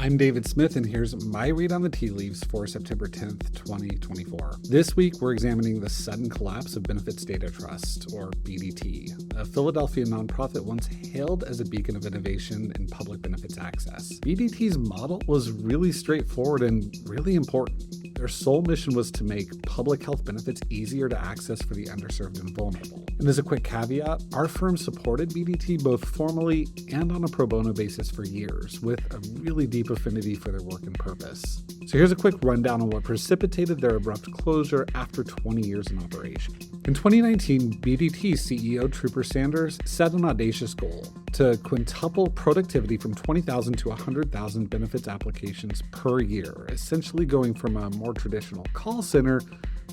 I'm David Smith, and here's my read on the tea leaves for September 10th, 2024. This week, we're examining the sudden collapse of Benefits Data Trust, or BDT, a Philadelphia nonprofit once hailed as a beacon of innovation in public benefits access. BDT's model was really straightforward and really important. Their sole mission was to make public health benefits easier to access for the underserved and vulnerable. And as a quick caveat, our firm supported BDT both formally and on a pro bono basis for years, with a really deep affinity for their work and purpose. So here's a quick rundown on what precipitated their abrupt closure after 20 years in operation. In 2019, BDT CEO Trooper Sanders set an audacious goal to quintuple productivity from 20,000 to 100,000 benefits applications per year, essentially going from a more traditional call center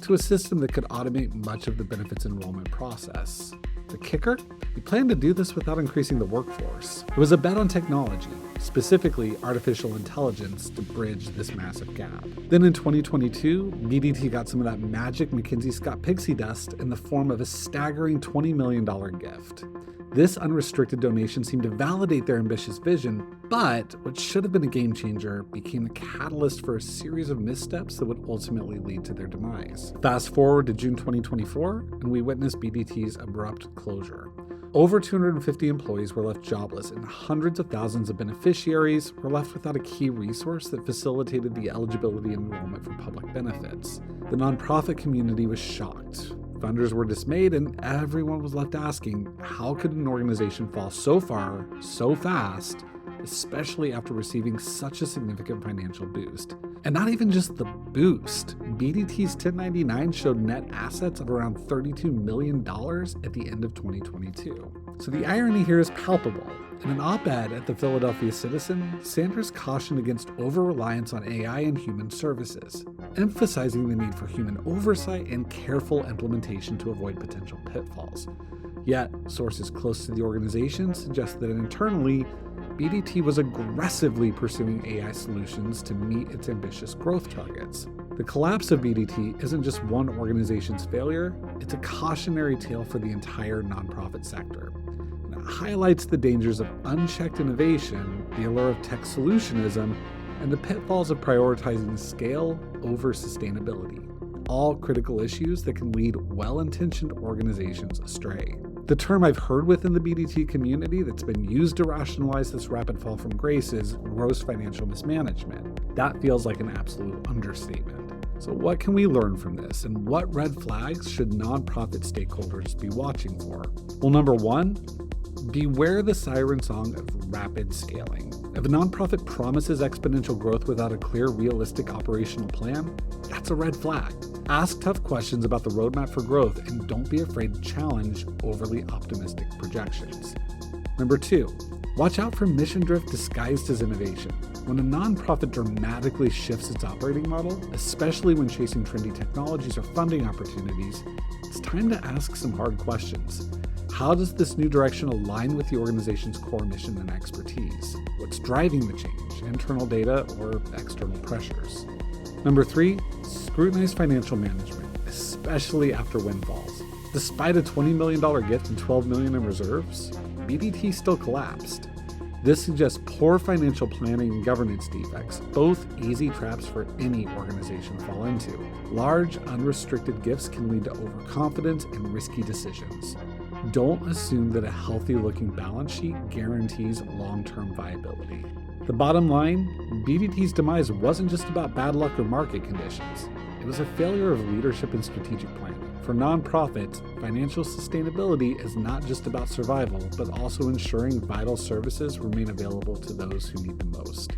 to a system that could automate much of the benefits enrollment process. The kicker? We planned to do this without increasing the workforce. It was a bet on technology, specifically artificial intelligence, to bridge this massive gap. Then in 2022, BDT got some of that magic McKinsey Scott pixie dust in the form of a staggering $20 million gift. This unrestricted donation seemed to validate their ambitious vision, but what should have been a game changer became the catalyst for a series of missteps that would ultimately lead to their demise. Fast forward to June 2024, and we witnessed BDT's abrupt closure. Over 250 employees were left jobless, and hundreds of thousands of beneficiaries were left without a key resource that facilitated the eligibility and enrollment for public benefits. The nonprofit community was shocked. Funders were dismayed, and everyone was left asking, how could an organization fall so far, so fast, especially after receiving such a significant financial boost? And not even just the boost. BDT's 1099 showed net assets of around $32 million at the end of 2022. So the irony here is palpable. In an op-ed at the Philadelphia Citizen, Sanders cautioned against over-reliance on AI and human services, emphasizing the need for human oversight and careful implementation to avoid potential pitfalls. Yet, sources close to the organization suggest that internally, BDT was aggressively pursuing AI solutions to meet its ambitious growth targets. The collapse of BDT isn't just one organization's failure, it's a cautionary tale for the entire nonprofit sector. And it highlights the dangers of unchecked innovation, the allure of tech solutionism, and the pitfalls of prioritizing scale over sustainability. All critical issues that can lead well-intentioned organizations astray. The term I've heard within the BDT community that's been used to rationalize this rapid fall from grace is gross financial mismanagement. That feels like an absolute understatement. So what can we learn from this, and what red flags should nonprofit stakeholders be watching for? Well, number one, beware the siren song of rapid scaling. If a nonprofit promises exponential growth without a clear, realistic operational plan, that's a red flag. Ask tough questions about the roadmap for growth, and don't be afraid to challenge overly optimistic projections. Number two, watch out for mission drift disguised as innovation. When a nonprofit dramatically shifts its operating model, especially when chasing trendy technologies or funding opportunities, it's time to ask some hard questions. How does this new direction align with the organization's core mission and expertise? What's driving the change, internal data or external pressures? Number three, scrutinize financial management, especially after windfalls. Despite a $20 million gift and $12 million in reserves, BDT still collapsed. This suggests poor financial planning and governance defects, both easy traps for any organization to fall into. Large, unrestricted gifts can lead to overconfidence and risky decisions. Don't assume that a healthy-looking balance sheet guarantees long-term viability. The bottom line, BDT's demise wasn't just about bad luck or market conditions. It was a failure of leadership and strategic planning. For nonprofits, financial sustainability is not just about survival, but also ensuring vital services remain available to those who need them most.